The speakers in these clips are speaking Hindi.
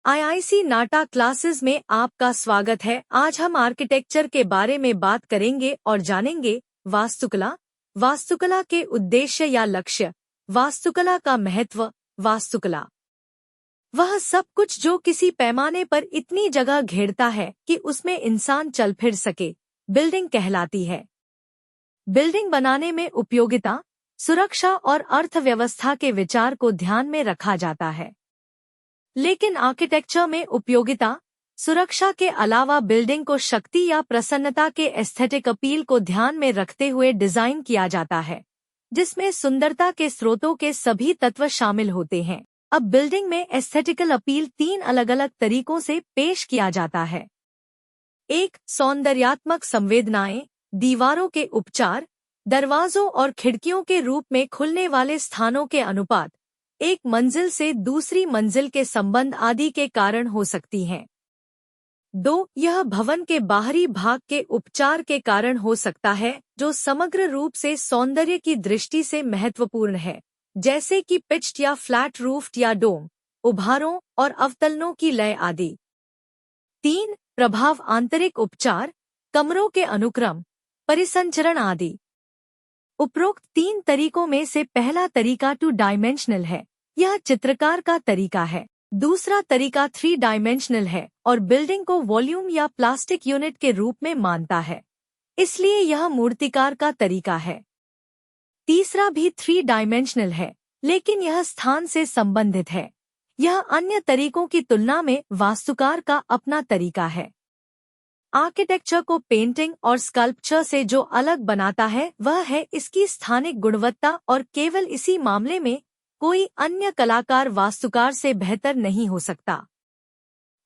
आईआईसी नाटा क्लासेस में आपका स्वागत है। आज हम आर्किटेक्चर के बारे में बात करेंगे और जानेंगे वास्तुकला, वास्तुकला के उद्देश्य या लक्ष्य, वास्तुकला का महत्व। वास्तुकला वह सब कुछ जो किसी पैमाने पर इतनी जगह घेरता है कि उसमें इंसान चल फिर सके, बिल्डिंग कहलाती है। बिल्डिंग बनाने में उपयोगिता, सुरक्षा और अर्थव्यवस्था के विचार को ध्यान में रखा जाता है। लेकिन आर्किटेक्चर में उपयोगिता, सुरक्षा के अलावा बिल्डिंग को शक्ति या प्रसन्नता के एस्थेटिक अपील को ध्यान में रखते हुए डिजाइन किया जाता है, जिसमें सुंदरता के स्रोतों के सभी तत्व शामिल होते हैं। अब बिल्डिंग में एस्थेटिकल अपील 3 अलग अलग तरीकों से पेश किया जाता है। 1. सौंदर्यात्मक संवेदनाएं, दीवारों के उपचार, दरवाजों और खिड़कियों के रूप में खुलने वाले स्थानों के अनुपात, एक मंजिल से दूसरी मंजिल के संबंध आदि के कारण हो सकती हैं। 2. यह भवन के बाहरी भाग के उपचार के कारण हो सकता है, जो समग्र रूप से सौंदर्य की दृष्टि से महत्वपूर्ण है, जैसे कि पिच्ड या फ्लैट रूफ्ड या डोम, उभारों और अवतलनों की लय आदि। 3. प्रभाव आंतरिक उपचार, कमरों के अनुक्रम, परिसंचरण आदि। उपरोक्त 3 तरीकों में से पहला तरीका 2 डायमेंशनल है, यह चित्रकार का तरीका है। दूसरा तरीका 3 डायमेंशनल है और बिल्डिंग को वॉल्यूम या प्लास्टिक यूनिट के रूप में मानता है, इसलिए यह मूर्तिकार का तरीका है। तीसरा भी 3 डायमेंशनल है, लेकिन यह स्थान से संबंधित है। यह अन्य तरीकों की तुलना में वास्तुकार का अपना तरीका है। आर्किटेक्चर को पेंटिंग और स्कल्पचर से जो अलग बनाता है वह है इसकी स्थानिक गुणवत्ता, और केवल इसी मामले में कोई अन्य कलाकार वास्तुकार से बेहतर नहीं हो सकता।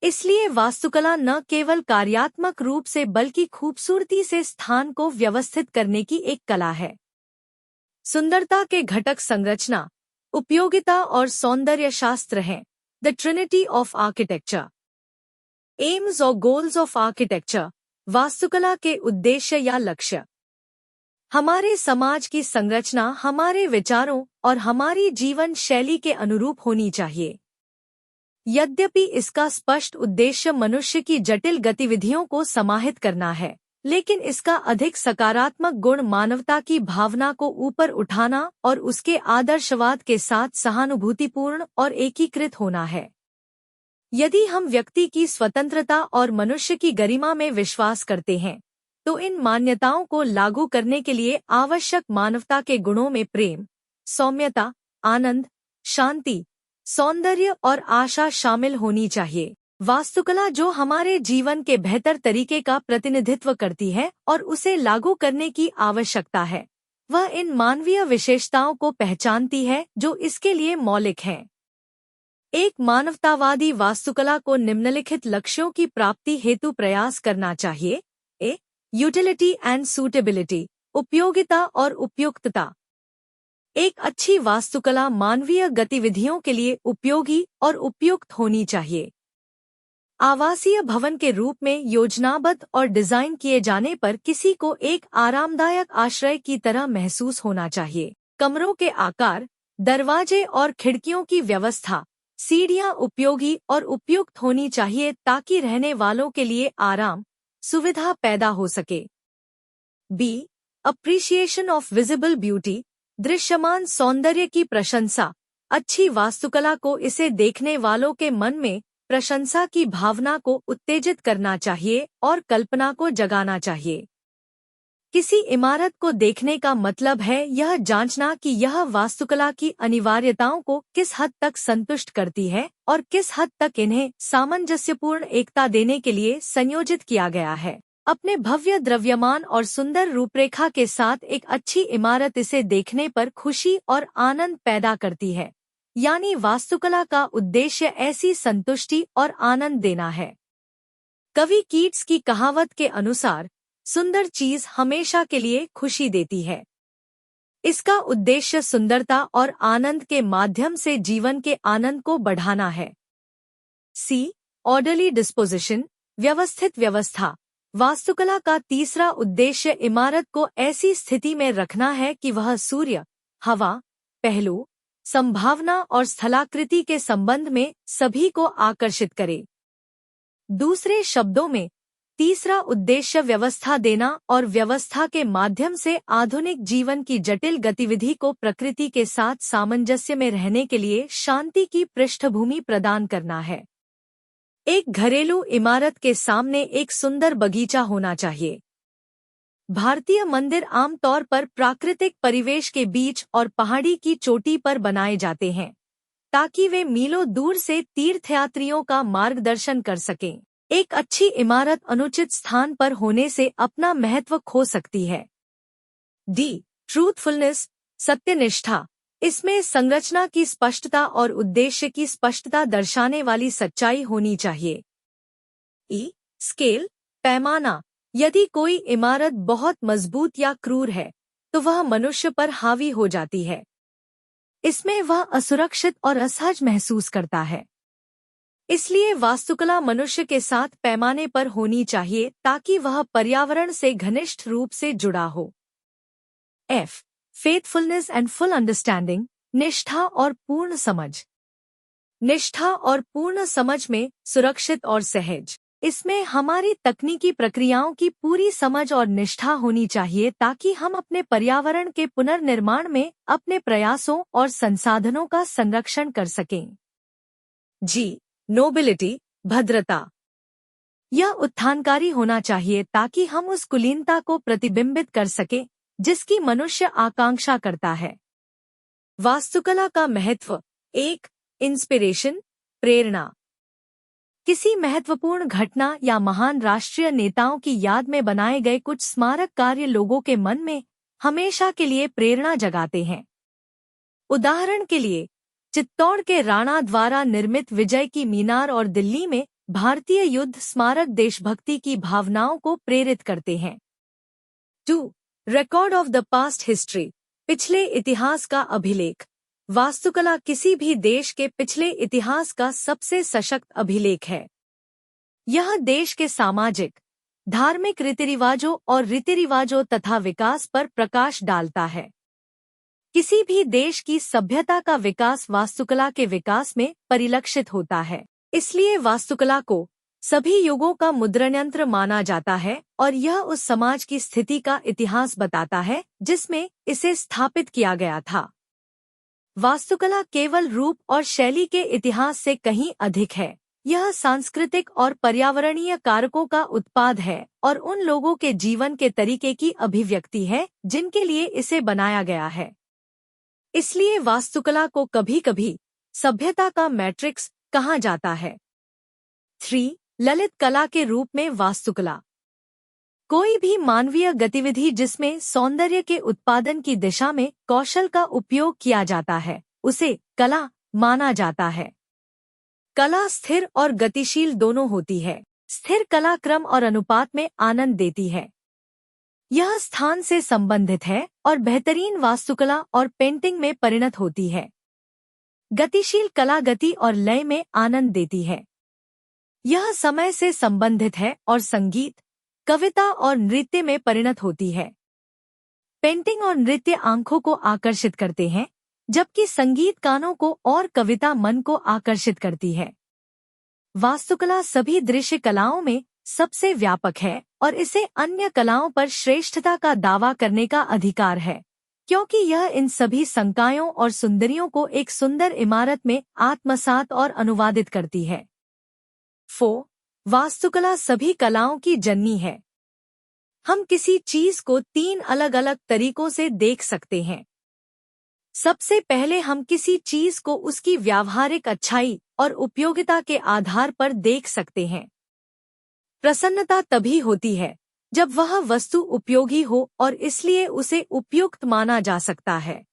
इसलिए वास्तुकला न केवल कार्यात्मक रूप से बल्कि खूबसूरती से स्थान को व्यवस्थित करने की एक कला है। सुंदरता के घटक संरचना, उपयोगिता और सौंदर्य शास्त्र हैं। The Trinity of architecture. AIIMS और गोल्स ऑफ आर्किटेक्चर, वास्तुकला के उद्देश्य या लक्ष्य। हमारे समाज की संरचना हमारे विचारों और हमारी जीवन शैली के अनुरूप होनी चाहिए। यद्यपि इसका स्पष्ट उद्देश्य मनुष्य की जटिल गतिविधियों को समाहित करना है, लेकिन इसका अधिक सकारात्मक गुण मानवता की भावना को ऊपर उठाना और उसके आदर्शवाद के साथ सहानुभूतिपूर्ण और एकीकृत होना है। यदि हम व्यक्ति की स्वतंत्रता और मनुष्य की गरिमा में विश्वास करते हैं, तो इन मान्यताओं को लागू करने के लिए आवश्यक मानवता के गुणों में प्रेम, सौम्यता, आनंद, शांति, सौंदर्य और आशा शामिल होनी चाहिए। वास्तुकला जो हमारे जीवन के बेहतर तरीके का प्रतिनिधित्व करती है और उसे लागू करने की आवश्यकता है, वह इन मानवीय विशेषताओं को पहचानती है जो इसके लिए मौलिक हैं। एक मानवतावादी वास्तुकला को निम्नलिखित लक्ष्यों की प्राप्ति हेतु प्रयास करना चाहिए। ए. यूटिलिटी एंड सूटेबिलिटी, उपयोगिता और उपयुक्तता। एक अच्छी वास्तुकला मानवीय गतिविधियों के लिए उपयोगी और उपयुक्त होनी चाहिए। आवासीय भवन के रूप में योजनाबद्ध और डिजाइन किए जाने पर किसी को एक आरामदायक आश्रय की तरह महसूस होना चाहिए। कमरों के आकार, दरवाजे और खिड़कियों की व्यवस्था, सीढ़ियां उपयोगी और उपयुक्त होनी चाहिए ताकि रहने वालों के लिए आराम, सुविधा पैदा हो सके। B. Appreciation of visible beauty, दृश्यमान सौंदर्य की प्रशंसा। अच्छी वास्तुकला को इसे देखने वालों के मन में प्रशंसा की भावना को उत्तेजित करना चाहिए और कल्पना को जगाना चाहिए। किसी इमारत को देखने का मतलब है यह जांचना कि यह वास्तुकला की अनिवार्यताओं को किस हद तक संतुष्ट करती है और किस हद तक इन्हें सामंजस्यपूर्ण एकता देने के लिए संयोजित किया गया है। अपने भव्य द्रव्यमान और सुंदर रूपरेखा के साथ एक अच्छी इमारत इसे देखने पर खुशी और आनंद पैदा करती है, यानी वास्तुकला का उद्देश्य ऐसी संतुष्टि और आनंद देना है। कवि कीट्स की कहावत के अनुसार, सुंदर चीज हमेशा के लिए खुशी देती है। इसका उद्देश्य सुंदरता और आनंद के माध्यम से जीवन के आनंद को बढ़ाना है। सी. ऑर्डरली डिस्पोजिशन, व्यवस्थित व्यवस्था। वास्तुकला का तीसरा उद्देश्य इमारत को ऐसी स्थिति में रखना है कि वह सूर्य, हवा, पहलू, संभावना और स्थलाकृति के संबंध में सभी को आकर्षित करे। दूसरे शब्दों में, तीसरा उद्देश्य व्यवस्था देना और व्यवस्था के माध्यम से आधुनिक जीवन की जटिल गतिविधि को प्रकृति के साथ सामंजस्य में रहने के लिए शांति की पृष्ठभूमि प्रदान करना है। एक घरेलू इमारत के सामने एक सुंदर बगीचा होना चाहिए। भारतीय मंदिर आमतौर पर प्राकृतिक परिवेश के बीच और पहाड़ी की चोटी पर बनाए जाते हैं, ताकि वे मीलों दूर से तीर्थयात्रियों का मार्गदर्शन कर सकें। एक अच्छी इमारत अनुचित स्थान पर होने से अपना महत्व खो सकती है। डी. ट्रूथफुलनेस, सत्यनिष्ठा। इसमें संरचना की स्पष्टता और उद्देश्य की स्पष्टता दर्शाने वाली सच्चाई होनी चाहिए। ई. स्केल, पैमाना। यदि कोई इमारत बहुत मजबूत या क्रूर है, तो वह मनुष्य पर हावी हो जाती है। इसमें वह असुरक्षित और असहज महसूस करता है। इसलिए वास्तुकला मनुष्य के साथ पैमाने पर होनी चाहिए ताकि वह पर्यावरण से घनिष्ठ रूप से जुड़ा हो। F. Faithfulness and full understanding. निष्ठा और पूर्ण समझ। निष्ठा और पूर्ण समझ में सुरक्षित और सहज। इसमें हमारी तकनीकी प्रक्रियाओं की पूरी समझ और निष्ठा होनी चाहिए ताकि हम अपने पर्यावरण के पुनर्निर्माण में अपने प्रयासों और संसाधनों का संरक्षण कर सकें। जी. नोबिलिटी, भद्रता। यह उत्थानकारी होना चाहिए ताकि हम उस कुलीनता को प्रतिबिंबित कर सकें जिसकी मनुष्य आकांक्षा करता है। वास्तुकला का महत्व। 1. इंस्पिरेशन, प्रेरणा। किसी महत्वपूर्ण घटना या महान राष्ट्रीय नेताओं की याद में बनाए गए कुछ स्मारक कार्य लोगों के मन में हमेशा के लिए प्रेरणा जगाते हैं। उदाहरण के लिए, चित्तौड़ के राणा द्वारा निर्मित विजय की मीनार और दिल्ली में भारतीय युद्ध स्मारक देशभक्ति की भावनाओं को प्रेरित करते हैं। 2. Record of the past history, पिछले इतिहास का अभिलेख। वास्तुकला किसी भी देश के पिछले इतिहास का सबसे सशक्त अभिलेख है। यह देश के सामाजिक, धार्मिक रीतिरिवाजों और रीतिरिवाजों तथा विकास पर प्रकाश डालता है। किसी भी देश की सभ्यता का विकास वास्तुकला के विकास में परिलक्षित होता है। इसलिए वास्तुकला को सभी युगों का मुद्रणयंत्र माना जाता है और यह उस समाज की स्थिति का इतिहास बताता है जिसमें इसे स्थापित किया गया था। वास्तुकला केवल रूप और शैली के इतिहास से कहीं अधिक है। यह सांस्कृतिक और पर्यावरणीय कारकों का उत्पाद है और उन लोगों के जीवन के तरीके की अभिव्यक्ति है जिनके लिए इसे बनाया गया है। इसलिए वास्तुकला को कभी-कभी सभ्यता का मैट्रिक्स कहा जाता है। 3. ललित कला के रूप में वास्तुकला। कोई भी मानवीय गतिविधि जिसमें सौंदर्य के उत्पादन की दिशा में कौशल का उपयोग किया जाता है, उसे कला माना जाता है। कला स्थिर और गतिशील दोनों होती है। स्थिर कला क्रम और अनुपात में आनंद देती है। यह स्थान से संबंधित है और बेहतरीन वास्तुकला और पेंटिंग में परिणत होती है। गतिशील कला गति और लय में आनंद देती है। यह समय से संबंधित है और संगीत, कविता और नृत्य में परिणत होती है। पेंटिंग और नृत्य आंखों को आकर्षित करते हैं, जबकि संगीत कानों को और कविता मन को आकर्षित करती है। वास्तुकला सभी दृश्य कलाओं में सबसे व्यापक है और इसे अन्य कलाओं पर श्रेष्ठता का दावा करने का अधिकार है, क्योंकि यह इन सभी संकायों और सुंदरियों को एक सुंदर इमारत में आत्मसात और अनुवादित करती है। 4. वास्तुकला सभी कलाओं की जननी है। हम किसी चीज को 3 अलग-अलग तरीकों से देख सकते हैं। सबसे पहले हम किसी चीज को उसकी व्यावहारिक अच्छाई और उपयोगिता के आधार पर देख सकते हैं। प्रसन्नता तभी होती है जब वह वस्तु उपयोगी हो और इसलिए उसे उपयुक्त माना जा सकता है।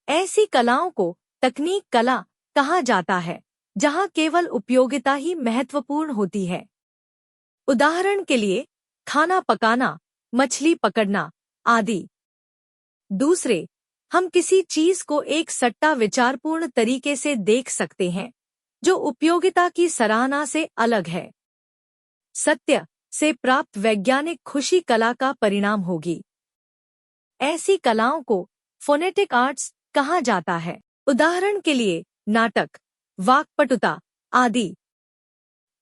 ऐसी कलाओं को तकनीक कला कहा जाता है, जहां केवल उपयोगिता ही महत्वपूर्ण होती है। उदाहरण के लिए, खाना पकाना, मछली पकड़ना आदि। दूसरे, हम किसी चीज को एक सट्टा विचारपूर्ण तरीके से देख सकते हैं, जो उपयोगिता की सराहना से अलग है। सत्य से प्राप्त वैज्ञानिक खुशी कला का परिणाम होगी। ऐसी कलाओं को फोनेटिक आर्ट्स कहा जाता है। उदाहरण के लिए नाटक, वाक्पटुता आदि।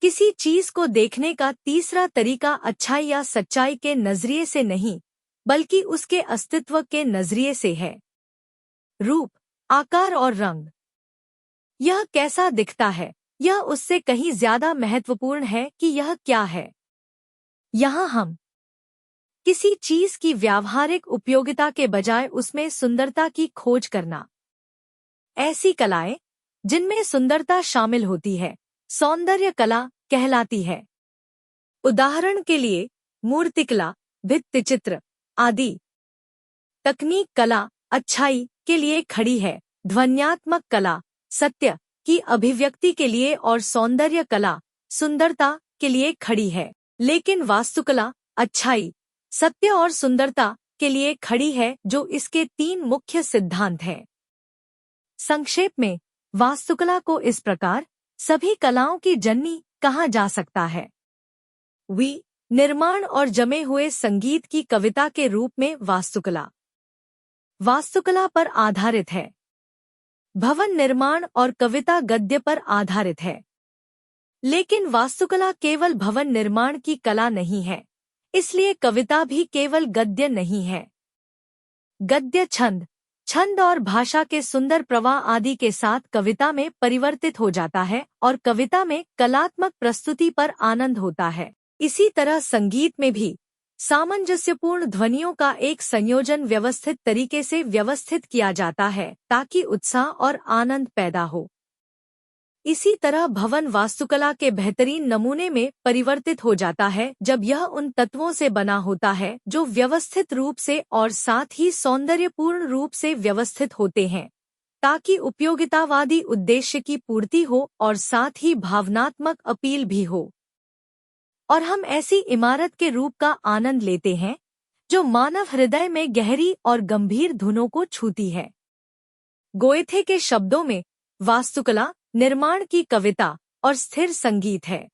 किसी चीज को देखने का तीसरा तरीका अच्छाई या सच्चाई के नजरिए से नहीं, बल्कि उसके अस्तित्व के नजरिए से है। रूप, आकार और रंग। यह कैसा दिखता है, यह उससे कहीं ज्यादा महत्वपूर्ण है कि यह क्या है। यहाँ हम किसी चीज की व्यावहारिक उपयोगिता के बजाय उसमें सुंदरता की खोज करना। ऐसी कलाएं जिनमें सुंदरता शामिल होती है सौंदर्य कला कहलाती है। उदाहरण के लिए मूर्तिकला, भित्तिचित्र आदि। तकनीक कला अच्छाई के लिए खड़ी है, ध्वन्यात्मक कला सत्य की अभिव्यक्ति के लिए और सौंदर्य कला सुंदरता के लिए खड़ी है। लेकिन वास्तुकला अच्छाई, सत्य और सुंदरता के लिए खड़ी है, जो इसके 3 मुख्य सिद्धांत हैं। संक्षेप में वास्तुकला को इस प्रकार सभी कलाओं की जननी कहा जा सकता है। निर्माण और जमे हुए संगीत की कविता के रूप में वास्तुकला पर आधारित है। भवन निर्माण और कविता गद्य पर आधारित है। लेकिन वास्तुकला केवल भवन निर्माण की कला नहीं है, इसलिए कविता भी केवल गद्य नहीं है। गद्य छंद और भाषा के सुंदर प्रवाह आदि के साथ कविता में परिवर्तित हो जाता है और कविता में कलात्मक प्रस्तुति पर आनंद होता है। इसी तरह संगीत में भी सामंजस्यपूर्ण ध्वनियों का एक संयोजन व्यवस्थित तरीके से व्यवस्थित किया जाता है ताकि उत्साह और आनंद पैदा हो। इसी तरह भवन वास्तुकला के बेहतरीन नमूने में परिवर्तित हो जाता है जब यह उन तत्वों से बना होता है जो व्यवस्थित रूप से और साथ ही सौंदर्यपूर्ण रूप से व्यवस्थित होते हैं, ताकि उपयोगितावादी उद्देश्य की पूर्ति हो और साथ ही भावनात्मक अपील भी हो। और हम ऐसी इमारत के रूप का आनंद लेते हैं जो मानव हृदय में गहरी और गंभीर धुनों को छूती है। गोएथे के शब्दों में वास्तुकला निर्माण की कविता और स्थिर संगीत है।